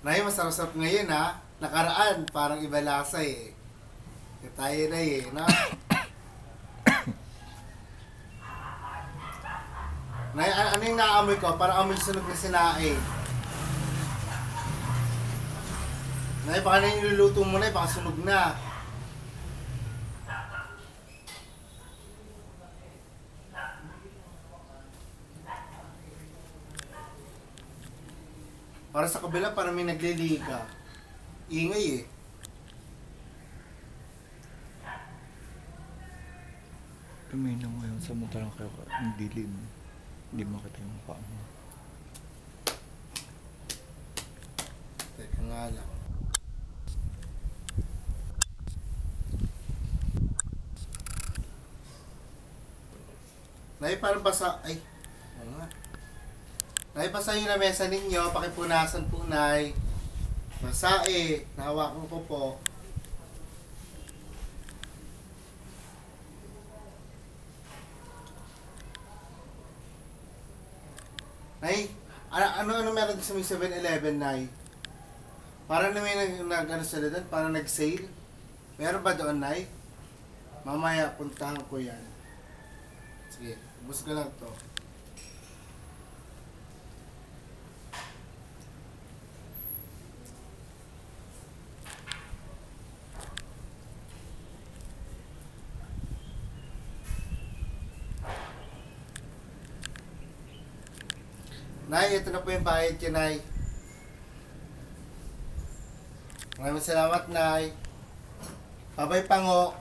Nay, masarap-sarap ngayon ha. Nakaraan, parang iba lasa eh. Tayo na eh, no? Nay, ano yung naamoy ko? Parang amoy sunog na sinaing. Nay, baka na yung niluluto mo na, baka sunog na. Para sa kabila, parang may nagliliga. Ingay eh. Tuminom ngayon sa motorang kayo ang dilim. Hindi makita yung mukha mo. Teka nga lang. Nay, parang basa. Ay, ano nga. Nay, basa yung lamesa ninyo. Pakipunasan po, Nay. Basa eh. Nahawakan ko po. Nay, ano meron sa may 7-Eleven, Nay? Parang na may ano sila doon, parang nag-sale. Meron ba doon, Nay? Mamaya, puntahan ko yan. Sige, ubos ko lang to. Nay, ito na po yung bayad ko, Nay. Maraming salamat, Nay. Babay, Pango.